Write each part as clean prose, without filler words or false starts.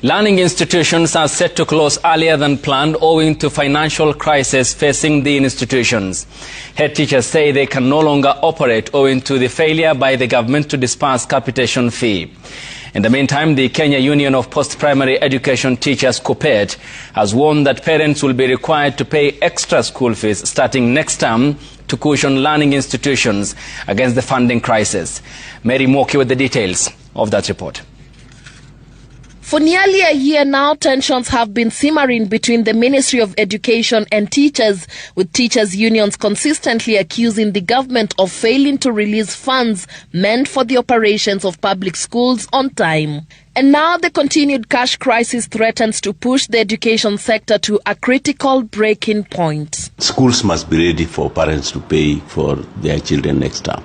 Learning institutions are set to close earlier than planned owing to financial crisis facing the institutions. Head teachers say they can no longer operate owing to the failure by the government to disburse capitation fee. In the meantime, the Kenya Union of Post-Primary Education Teachers (KUPPET) has warned that parents will be required to pay extra school fees starting next term to cushion learning institutions against the funding crisis. Mary Moki with the details of that report. For nearly a year now, tensions have been simmering between the Ministry of Education and teachers, with teachers' unions consistently accusing the government of failing to release funds meant for the operations of public schools on time. And now the continued cash crisis threatens to push the education sector to a critical breaking point. Schools must be ready for parents to pay for their children next term,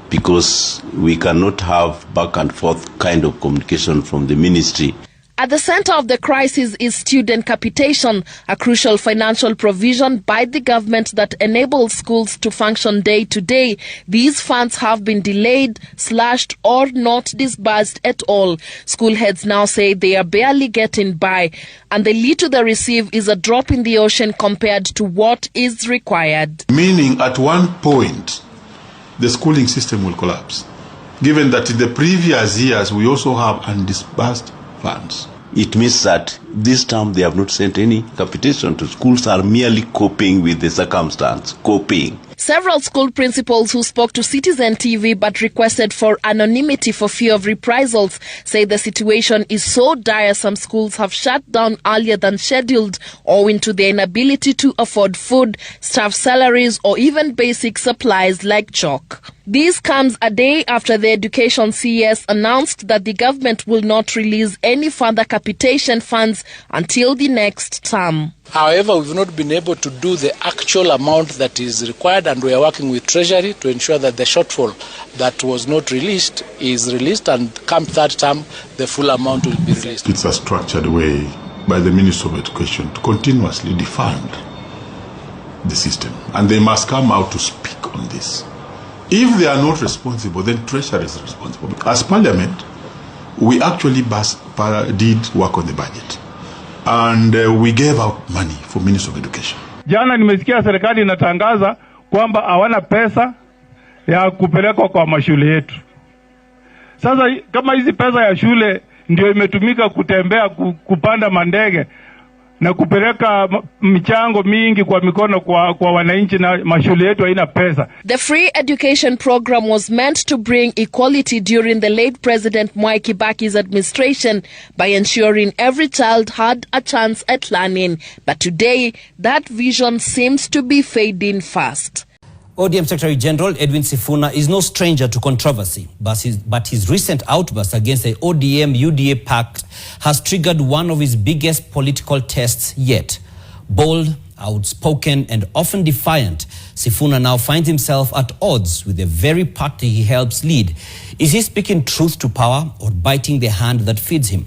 because we cannot have back and forth kind of communication from the ministry. At the center of the crisis is student capitation, a crucial financial provision by the government that enables schools to function day to day. These funds have been delayed, slashed, or not disbursed at all. School heads now say they are barely getting by, and the little they receive is a drop in the ocean compared to what is required. Meaning, at one point, the schooling system will collapse, given that in the previous years we also have undisbursed funds. It means that this time they have not sent any capitation to schools, are merely coping with the circumstance, coping. Several school principals who spoke to Citizen TV but requested for anonymity for fear of reprisals say the situation is so dire some schools have shut down earlier than scheduled owing to their inability to afford food, staff salaries, or even basic supplies like chalk. This comes a day after the Education CS announced that the government will not release any further capitation funds until the next term. However, we've not been able to do the actual amount that is required, and we are working with Treasury to ensure that the shortfall that was not released is released, and come third term, the full amount will be released. It's a structured way by the Ministry of Education to continuously defund the system, and they must come out to speak on this. If they are not responsible, then Treasury is responsible. As Parliament, we actually did work on the budget, and we gave out money for Ministry of Education. Jana nimesikia serikali inatangaza kwamba hawana pesa ya kupeleka kwa mashule yetu. Sasa kama hizi pesa ya shule ndio imetumika kutembea, kupanda mandege na kupeleka michango mingi kwa mikono kwa wananchi, na mashule yetu haina pesa. The free education program was meant to bring equality during the late President Mwai Kibaki's administration by ensuring every child had a chance at learning. But today, that vision seems to be fading fast. ODM Secretary General Edwin Sifuna is no stranger to controversy, but his recent outburst against the ODM-UDA pact has triggered one of his biggest political tests yet. Bold, outspoken, and often defiant, Sifuna now finds himself at odds with the very party he helps lead. Is he speaking truth to power or biting the hand that feeds him?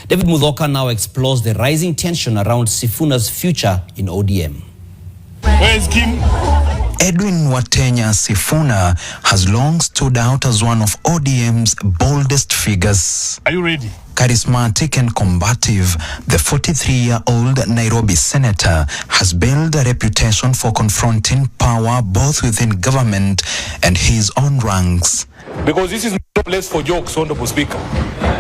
David Mudhoka now explores the rising tension around Sifuna's future in ODM. Where is Kim? Edwin Watenya Sifuna has long stood out as one of ODM's boldest figures. Are you ready? Charismatic and combative, the 43-year-old Nairobi senator has built a reputation for confronting power both within government and his own ranks. Because this is no place for jokes, Honorable Speaker.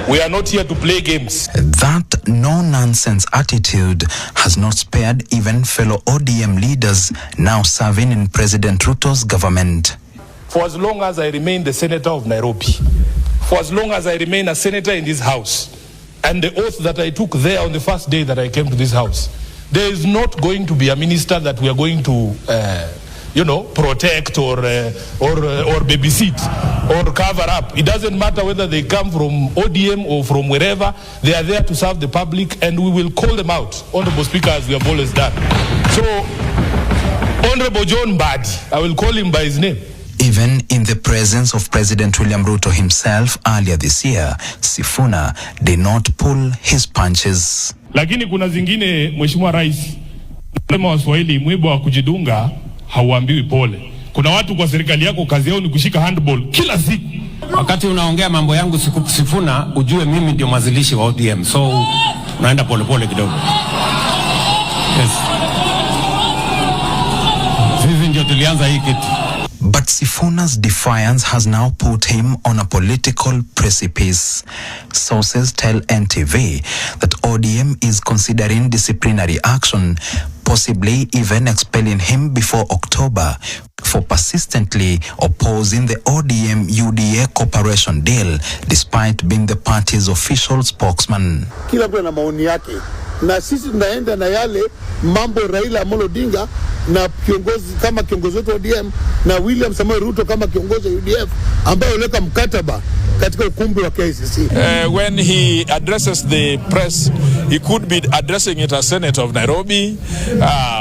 We are not here to play games. That no-nonsense attitude has not spared even fellow ODM leaders now serving in President Ruto's government. For as long as I remain the senator of Nairobi, for as long as I remain a senator in this house, and the oath that I took there on the first day that I came to this house, there is not going to be a minister that we are going to protect or babysit or cover up. It doesn't matter whether they come from ODM or from wherever. They are there to serve the public, and we will call them out, Honorable Speaker, as we have always done. So, Honorable John Badi, I will call him by his name. Even in the presence of President William Ruto himself earlier this year, Sifuna did not pull his punches. Lakini kuna zingine, Mheshimiwa Rais, sema Waswahili, mwiba wa kujidunga hauambiwi pole. Kuna watu kwa serikali yako kazi yao ni kushika handball kila siku. Wakati unaongea mambo yangu Sifuna, ujue mimi ndio mwanzilishi wa ODM, so unaenda polepole kidogo. Yes. Sisi ndio tulianza hii kitu. But Sifuna's defiance has now put him on a political precipice. Sources tell NTV that ODM is considering disciplinary action, possibly even expelling him before October for persistently opposing the ODM-UDA cooperation deal, despite being the party's official spokesman. Kila mtu ana maoni yake, na sisi tunaenda na yale mambo Raila Amolo Odinga na kiongozi kama kiongozi wetu ODM na William Samoei Ruto kama kiongozi wa UDF ambaye uleka mkataba katika ukumbi wa KICC. When he addresses the press, he could be addressing it as Senator of Nairobi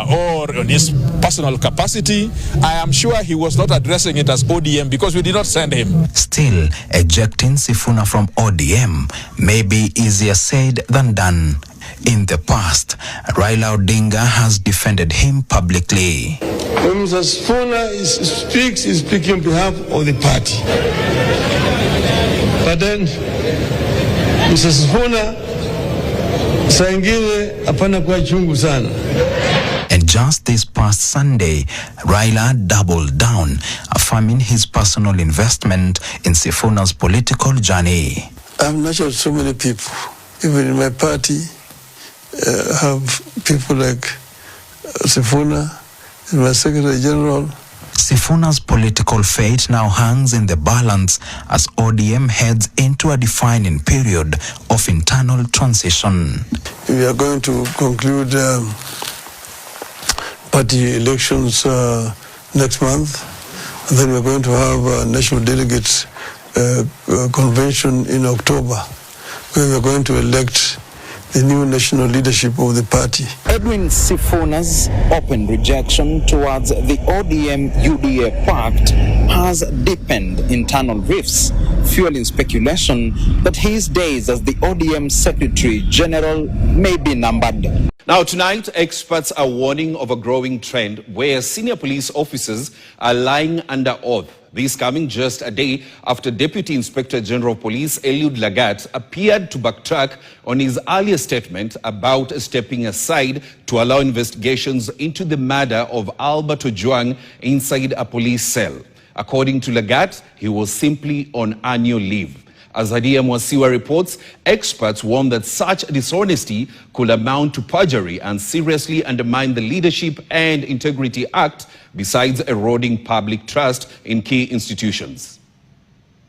or in his personal capacity. I am sure he was not addressing it as ODM because we did not send him. Still, ejecting Sifuna from ODM may be easier said than done. In the past, Raila Odinga has defended him publicly. When Mr. Sifuna speaks, he's speaking on behalf of the party. But then, Mr. Sifuna, saa ingine hapana kwa chungu sana. And just this past Sunday, Raila doubled down, affirming his personal investment in Sifuna's political journey. I've nurtured so many people, even in my party. Have people like Sifuna, my Secretary General. Sifuna's political fate now hangs in the balance as ODM heads into a defining period of internal transition. We are going to conclude party elections next month, and then we're going to have a national delegates convention in October, where we're going to elect the new national leadership of the party. Edwin Sifuna's open rejection towards the ODM-UDA pact has deepened internal rifts, fueling speculation that his days as the ODM Secretary General may be numbered. Now, tonight, experts are warning of a growing trend where senior police officers are lying under oath. This coming just a day after Deputy Inspector General of Police Eliud Lagat appeared to backtrack on his earlier statement about stepping aside to allow investigations into the murder of Albert Ojwang inside a police cell. According to Lagat, he was simply on annual leave. As Hadia Mwasiwa reports, experts warn that such dishonesty could amount to perjury and seriously undermine the Leadership and Integrity Act, besides eroding public trust in key institutions.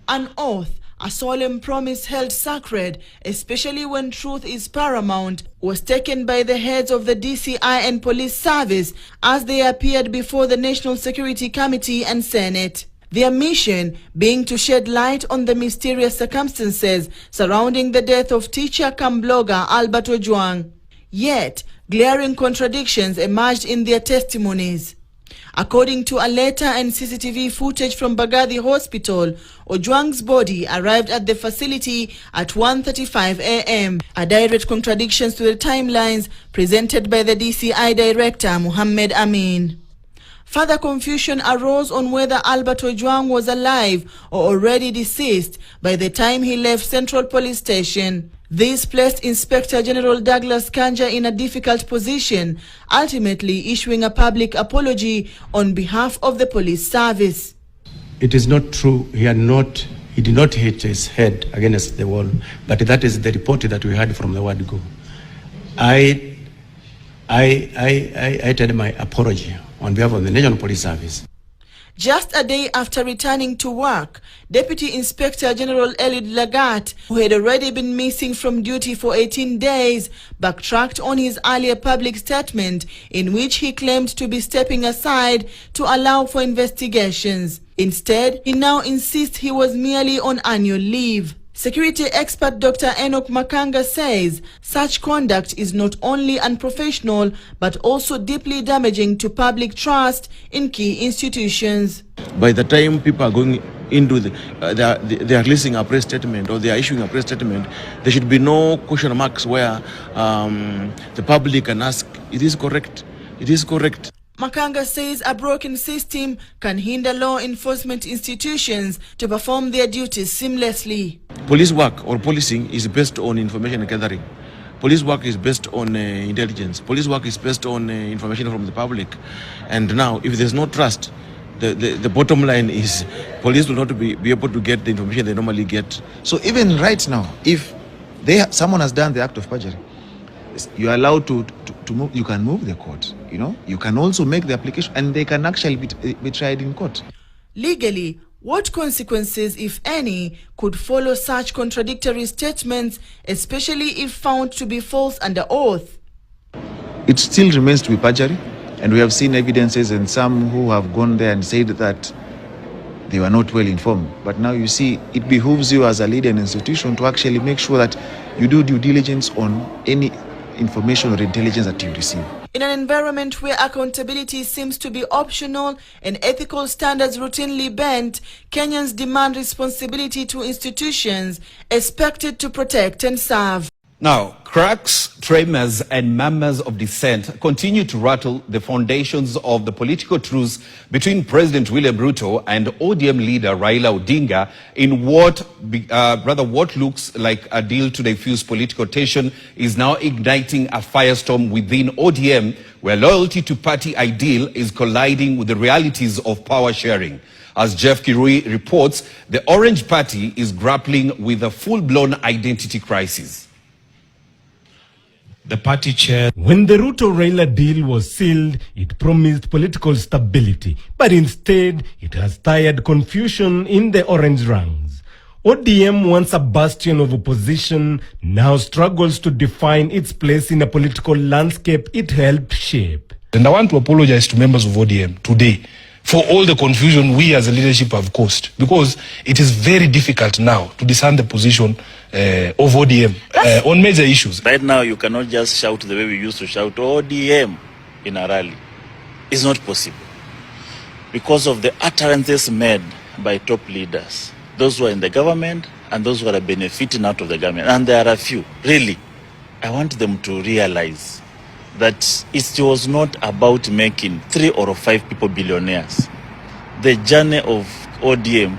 An oath, a solemn promise held sacred, especially when truth is paramount, was taken by the heads of the DCI and Police Service as they appeared before the National Security Committee and Senate. Their mission being to shed light on the mysterious circumstances surrounding the death of teacher cum blogger Albert Ojwang. Yet, glaring contradictions emerged in their testimonies. According to a letter and CCTV footage from Bagathi Hospital, Ojwang's body arrived at the facility at 1:35 a.m. A direct contradiction to the timelines presented by the DCI Director Muhammad Amin. Further confusion arose on whether Albert Ojwang was alive or already deceased by the time he left Central Police Station. This placed Inspector General Douglas Kanja in a difficult position, ultimately issuing a public apology on behalf of the police service. It is not true. He did not hit his head against the wall, but that is the report that we had from the word go. I tell my apology on behalf of the National Police Service. Just a day after returning to work, Deputy Inspector General Eliud Lagat, who had already been missing from duty for 18 days, backtracked on his earlier public statement in which he claimed to be stepping aside to allow for investigations. Instead, he now insists he was merely on annual leave. Security expert Dr. Enoch Makanga says such conduct is not only unprofessional but also deeply damaging to public trust in key institutions. By the time people are going into they are releasing a press statement or they are issuing a press statement, there should be no question marks where the public can ask, it is correct, it is correct. Makanga says a broken system can hinder law enforcement institutions to perform their duties seamlessly. Police work or policing is based on information gathering. Police work is based on intelligence. Police work is based on information from the public. And now, if there's no trust, the bottom line is police will not be able to get the information they normally get. So even right now, if someone has done the act of perjury, you are allowed to move. You can move the court. You can also make the application, and they can actually be tried in court. Legally, what consequences, if any, could follow such contradictory statements, especially if found to be false under oath? It still remains to be perjury, and we have seen evidences and some who have gone there and said that they were not well informed. But now you see, it behooves you as a leader and institution to actually make sure that you do due diligence on any information or intelligence that you receive. In an environment where accountability seems to be optional and ethical standards routinely bent, Kenyans demand responsibility to institutions expected to protect and serve. Now, cracks, tremors, and murmurs of dissent continue to rattle the foundations of the political truce between President William Ruto and ODM leader Raila Odinga in what looks like a deal to defuse political tension is now igniting a firestorm within ODM, where loyalty to party ideal is colliding with the realities of power sharing. As Jeff Kirui reports, the Orange Party is grappling with a full-blown identity crisis. The party chair. When the Ruto-Raila deal was sealed, it promised political stability, but instead it has tired confusion in the orange ranks. ODM, once a bastion of opposition, now struggles to define its place in a political landscape it helped shape. And I want to apologize to members of ODM today for all the confusion we as a leadership have caused, because it is very difficult now to discern the position of ODM on major issues. Right now, you cannot just shout the way we used to shout ODM in a rally. It's not possible because of the utterances made by top leaders, those who are in the government and those who are benefiting out of the government. And there are a few. Really, I want them to realize that it was not about making 3 or 5 people billionaires. The journey of ODM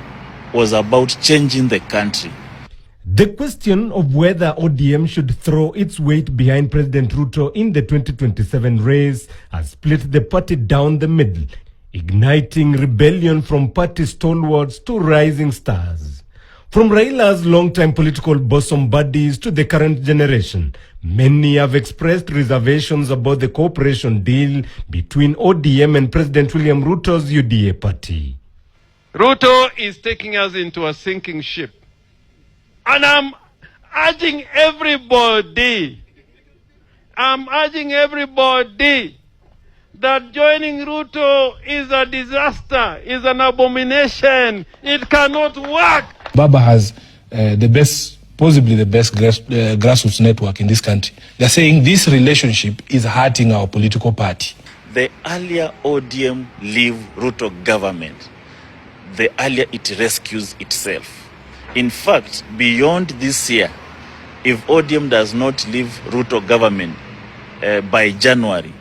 was about changing the country. The question of whether ODM should throw its weight behind President Ruto in the 2027 race has split the party down the middle, igniting rebellion from party stalwarts to rising stars. From Raila's long-time political bosom buddies to the current generation, many have expressed reservations about the cooperation deal between ODM and President William Ruto's UDA party. Ruto is taking us into a sinking ship. And I'm urging everybody that joining Ruto is a disaster, is an abomination. It cannot work. Baba has possibly the best grassroots network in this country. They're saying this relationship is hurting our political party. The earlier ODM leave Ruto government, the earlier it rescues itself. In fact, beyond this year, if ODM does not leave Ruto government by January,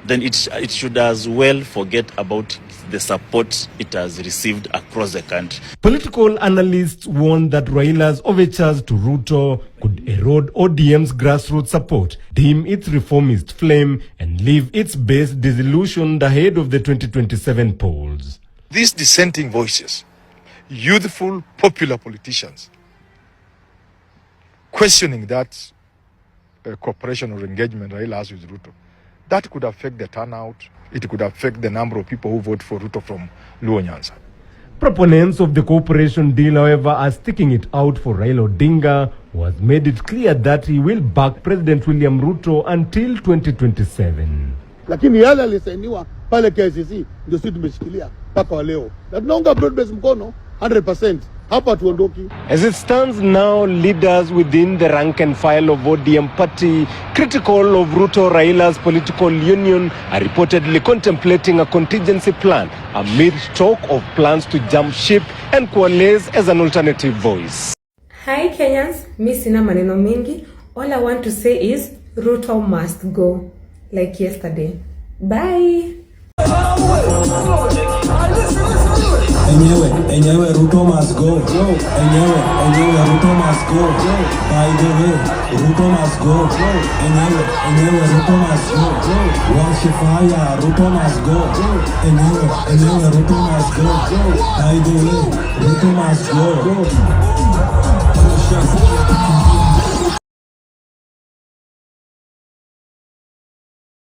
then it should as well forget about the support it has received across the country. Political analysts warn that Raila's overtures to Ruto could erode ODM's grassroots support, dim its reformist flame, and leave its base disillusioned ahead of the 2027 polls. These dissenting voices, youthful, popular politicians, questioning that cooperation or engagement Raila has with Ruto, that could affect the turnout. It could affect the number of people who vote for Ruto from Luo Nyanza. Proponents of the cooperation deal, however, are sticking it out for Raila Odinga, who has made it clear that he will back President William Ruto until 2027. Lakini yale alisainiwa pale KICC ndio sisi tumeshikilia mpaka wa leo. Na tunaunga broad-based mkono 100%. Hapa tuondoki. As it stands now, leaders within the rank and file of ODM party critical of Ruto-Raila's political union are reportedly contemplating a contingency plan amid talk of plans to jump ship and coalesce as an alternative voice. Hi Kenyans, mi sina maneno mingi. All I want to say is Ruto must go, like yesterday. Bye. Enyewe, Ruto must go. Enyewe, Ruto must go. By the way, Ruto must go. Enyewe, Ruto must go. Wash fire, Ruto must go. Enyewe, Ruto must go. By the way, Ruto must go.